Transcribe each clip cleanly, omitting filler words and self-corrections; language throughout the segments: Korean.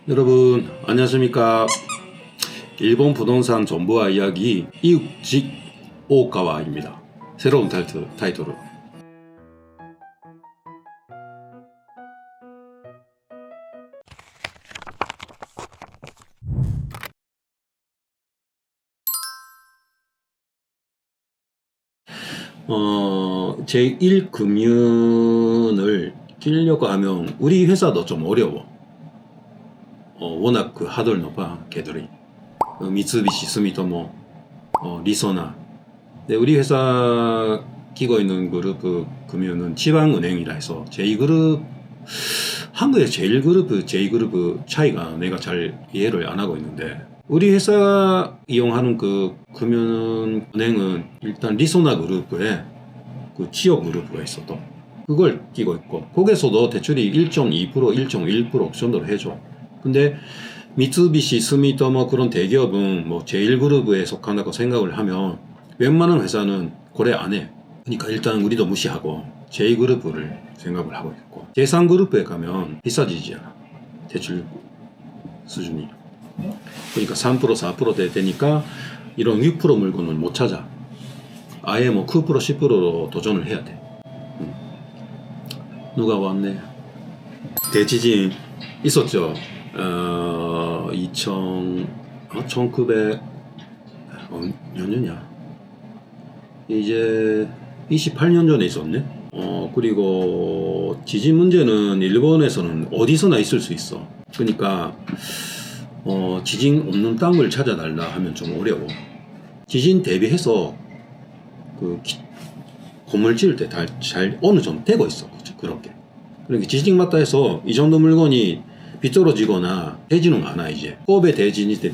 여러분 안녕하십니까. 일본 부동산 정보와 이야기 이웃집 오가와입니다. 새로운 타이틀로 제1금융을 끼려고 하면 우리 회사도 좀 어려워. 워낙 그 하들 높아 걔들이. 미쓰비시, 스미토모, 리소나. 근데 우리 회사 끼고 있는 그룹 금융은 지방은행이라 해서 제2그룹, 한국의 제1그룹, 제2그룹 차이가 내가 잘 이해를 안 하고 있는데, 우리 회사 이용하는 그 금융은행은 일단 리소나 그룹에 그 지역 그룹가 있어. 또 그걸 끼고 있고, 거기서도 대출이 1.2%, 1.1% 정도로 해줘. 근데 미쓰비시, 스미토모 그런 대기업은 뭐 제1그룹에 속한다고 생각을 하면 웬만한 회사는 거래 안 해. 그러니까 일단 우리도 무시하고 제2그룹을 생각을 하고 있고, 제3그룹에 가면 비싸지잖아, 대출 수준이. 그러니까 3%, 4% 되니까 이런 6% 물건을 못 찾아. 아예 뭐 9%, 10%로 도전을 해야 돼. 누가 왔네. 대지진 있었죠. 1900 몇 년이야? 이제 28년 전에 있었네. 그리고 지진 문제는 일본에서는 어디서나 있을 수 있어. 그러니까 지진 없는 땅을 찾아달라 하면 좀 어려워. 지진 대비해서 그 건물 지을 때 잘 어느 정도 되고 있어. 그렇게. 그러니까 지진 맞다 해서 이 정도 물건이 비떨어지거나 되지는 않아. 이제 코베 대진이 때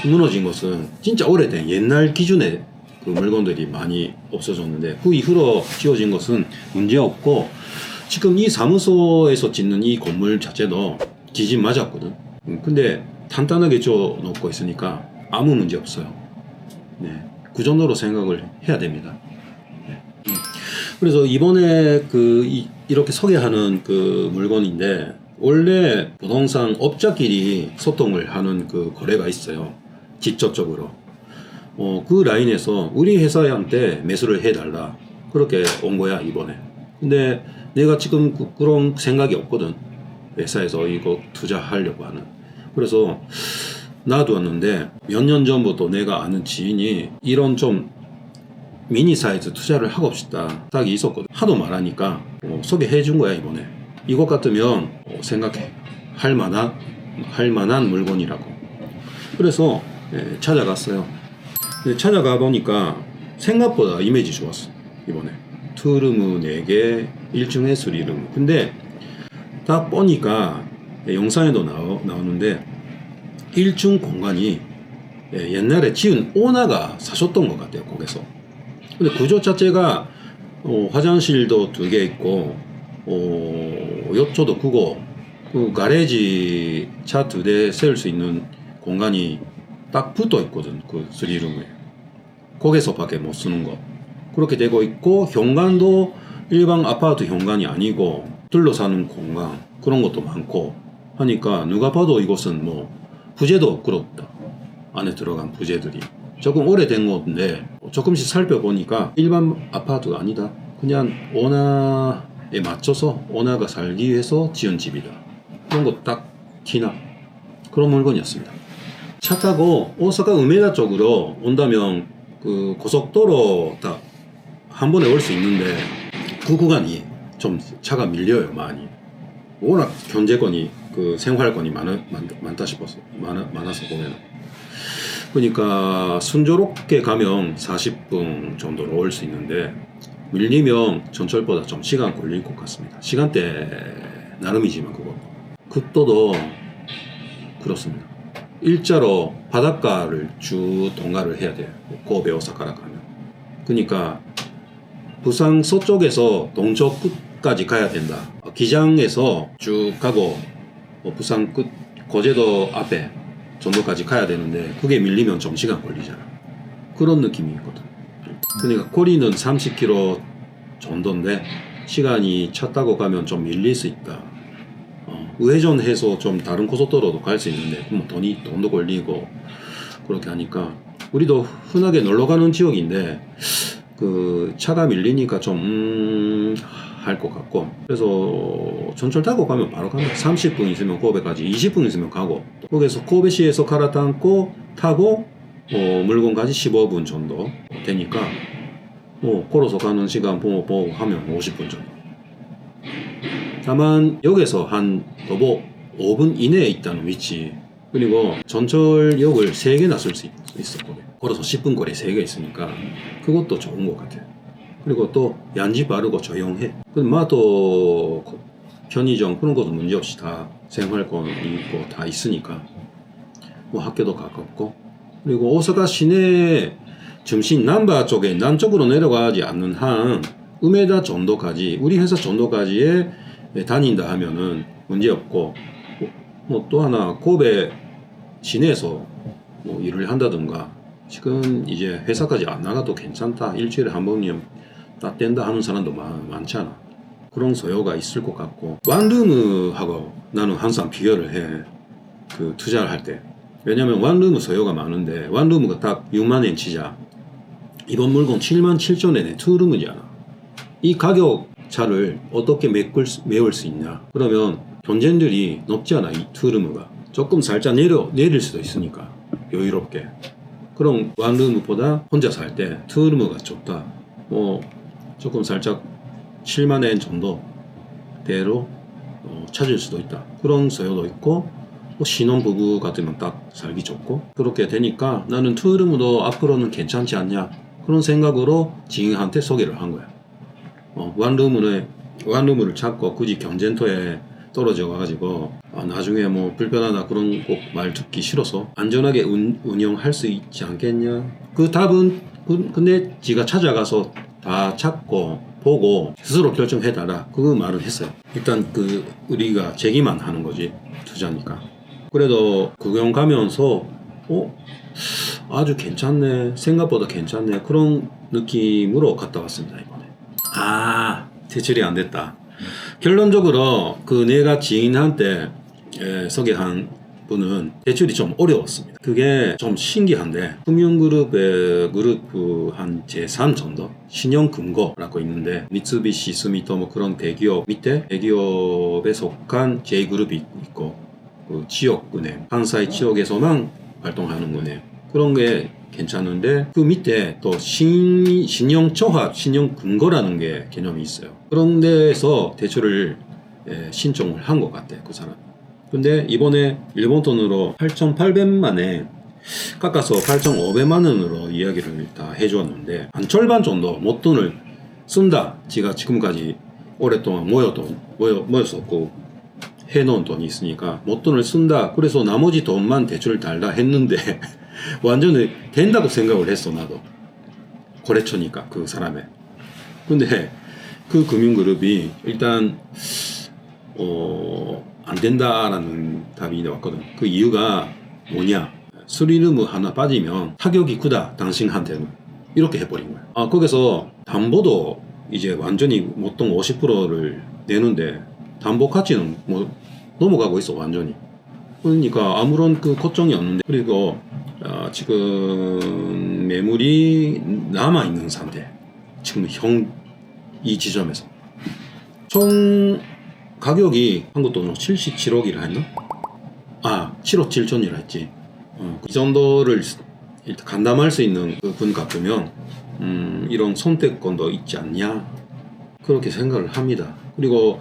무너진 것은 진짜 오래된 옛날 기준의 그 물건들이 많이 없어졌는데, 그 이후로 지어진 것은 문제 없고, 지금 이 사무소에서 짓는 이 건물 자체도 지진 맞았거든. 근데 탄탄하게 지어 놓고 있으니까 아무 문제 없어요. 네, 그 정도로 생각을 해야 됩니다. 네. 그래서 이번에 이렇게 소개하는 그 물건인데, 원래 부동산 업자끼리 소통을 하는 그 거래가 있어요. 직접적으로. 그 라인에서 우리 회사한테 매수를 해달라, 그렇게 온 거야 이번에. 근데 내가 지금 그런 생각이 없거든. 회사에서 이거 투자하려고 하는. 그래서 놔두었는데, 몇 년 전부터 내가 아는 지인이 이런 좀 미니 사이즈 투자를 하고 싶다 딱이 있었거든. 하도 말하니까 소개해 준 거야 이번에. 이것 같으면 생각해 할 만한 물건이라고. 그래서 찾아갔어요. 근데 찾아가 보니까 생각보다 이미지 좋았어. 이번에 투룸 4개, 1층에 3룸. 근데 딱 보니까 영상에도 나오는데 1층 공간이 옛날에 지은 오너가 사셨던 것 같아요, 거기서. 근데 구조 자체가 화장실도 2개 있고, 욕조도 크고, 그 가레지 차 2대 세울 수 있는 공간이 딱 붙어 있거든, 그 3룸에. 거기서밖에 못 쓰는 거. 그렇게 되고 있고, 현관도 일반 아파트 현관이 아니고 둘러사는 공간, 그런 것도 많고 하니까 누가 봐도 이곳은 뭐 부재도 그렇다. 안에 들어간 부재들이 조금 오래된 건데, 조금씩 살펴보니까 일반 아파트가 아니다. 그냥 오너에 맞춰서 오너가 살기 위해서 지은 집이다. 그런 거 딱 티나. 그런 물건이었습니다. 차 타고 오사카 우메다 쪽으로 온다면 그 고속도로 딱 한 번에 올 수 있는데, 그 구간이 좀 차가 밀려요, 많이. 워낙 경제권이, 그 생활권이 많다 싶어서, 많아서 보면. 그러니까 순조롭게 가면 40분 정도로 올 수 있는데, 밀리면 전철보다 좀 시간 걸릴 것 같습니다. 시간대 나름이지만 그거. 국도도 그렇습니다. 일자로 바닷가를 쭉 통과를 해야 돼요, 고베 오사카라 가면. 그러니까 부산 서쪽에서 동쪽 끝까지 가야 된다. 기장에서 쭉 가고 부산 끝 거제도 앞에 정도까지 가야 되는데, 그게 밀리면 좀 시간 걸리잖아. 그런 느낌이 있거든. 그러니까 거리는 30km 정도인데 시간이 차 타고 가면 좀 밀릴 수 있다. 우회전해서 좀 다른 고속도로도 갈 수 있는데 뭐 돈도 걸리고 그렇게 하니까 우리도 흔하게 놀러 가는 지역인데 그 차가 밀리니까 좀 할 것 같고 그래서 전철 타고 가면 바로 가면 30분 있으면 고베까지 20분 있으면 가고 거기서 고베시에서 갈아타고 타고 물건까지 15분 정도 되니까 걸어서 가는 시간 보고 하면 50분 정도. 다만 역에서 한 도보 5분 이내에 있다는 위치 그리고 전철역을 3개나 쓸 수 있었거든요. 걸어서 10분 거리 3개 있으니까 그것도 좋은 것 같아요. 그리고 또 얀지 바르고 조용해. 또 편의점 그런 것도 문제없이 다 생활권이 있고 다 있으니까 뭐 학교도 가깝고 그리고 오사카 시내 중심 남바 쪽에 남쪽으로 내려가지 않는 한 우메다 정도까지 우리 회사 정도까지에 다닌다 하면은 문제없고 뭐 또 하나 고베 시내에서 뭐 일을 한다든가 지금 이제 회사까지 안 나가도 괜찮다 일주일에 한 번이면 딱 된다 하는 사람도 많잖아. 그런 소요가 있을 것 같고 원룸하고 나는 항상 비교를 해. 그 투자를 할 때. 왜냐면 원룸 소요가 많은데 원룸가 딱 6만 엔 치자. 이번 물건 7만 7천 엔에 투룸이잖아. 이 가격 차를 어떻게 메울 수 있냐. 그러면 경쟁들이 높잖아. 이 투룸가. 조금 살짝 내릴 수도 있으니까 여유롭게. 그럼 원룸보다 혼자 살 때 투룸가 좋다. 조금 살짝 7만 엔 정도대로 찾을 수도 있다. 그런 소요도 있고 신혼부부 같으면 딱 살기 좋고 그렇게 되니까 나는 투룸도 앞으로는 괜찮지 않냐 그런 생각으로 지인한테 소개를 한 거야. 원룸을 찾고 굳이 경쟁터에 떨어져 가지고 나중에 뭐 불편하다 그런 꼭 말 듣기 싫어서 안전하게 운영할 수 있지 않겠냐. 그 답은 근데 지가 찾아가서 다 찾고 보고 스스로 결정해달라 그 말을 했어요. 일단 우리가 제기만 하는 거지 투자니까. 그래도 구경 가면서 아주 괜찮네 생각보다 괜찮네 그런 느낌으로 갔다 왔습니다 이번에. 대출이 안 됐다. 결론적으로 내가 지인한테 소개한 분은 대출이 좀 어려웠습니다. 그게 좀 신기한데 금융그룹의 그룹 한 제3 정도 신용금고라고 있는데 미쓰비시 스미토모 그런 대기업 밑에 대기업에 속한 J그룹이 있고 그 지역은행関西지역에서만 활동하는 은행 그런 게 괜찮은데 그 밑에 또 신용조합 신용금고라는 게 개념이 있어요. 그런 데에서 대출을 신청을 한 것 같아 그 사람. 근데 이번에 일본 돈으로 8,800만에 깎아서 8,500만 원으로 이야기를 다 해주었는데 한 절반 정도 못돈을 쓴다. 지가 지금까지 오랫동안 모였었고 해놓은 돈이 있으니까 못돈을 쓴다. 그래서 나머지 돈만 대출을 달라 했는데 완전히 된다고 생각을 했어 나도. 거래처니까 그 사람의. 근데 그 금융그룹이 일단 안 된다라는 답이 나왔거든. 그 이유가 뭐냐? 수리르무 하나 빠지면 타격이 크다 당신한테는 이렇게 해버린 거야. 거기서 담보도 이제 완전히 보통 50%를 내는데 담보 가치는 뭐 넘어가고 있어 완전히. 그러니까 아무런 걱정이 없는데 그리고 지금 매물이 남아 있는 상태. 지금 이 지점에서 총 가격이 한국 돈으로 77억이라 했나? 7억 7천이라 했지. 이 정도를 일단 감당할 수 있는 분 같으면 이런 선택권도 있지 않냐 그렇게 생각을 합니다. 그리고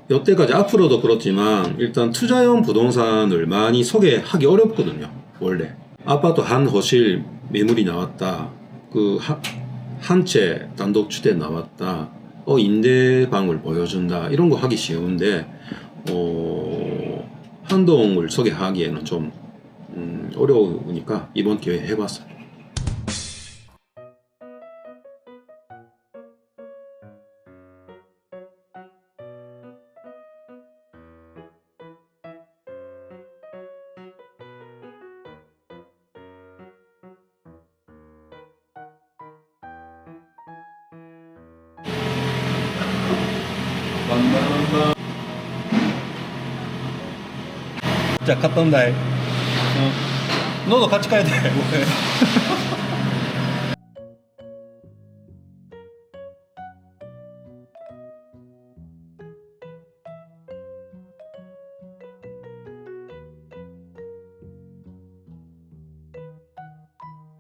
여태까지 앞으로도 그렇지만 일단 투자용 부동산을 많이 소개하기 어렵거든요. 원래 아파트 한 호실 매물이 나왔다. 한 채 단독 주택 나왔다. 임대방을 보여준다. 이런 거 하기 쉬운데 한 동을 소개하기에는 좀 어려우니까 이번 기회에 해봤어요. 자 갔다 온다. 너도 같이 가야 돼.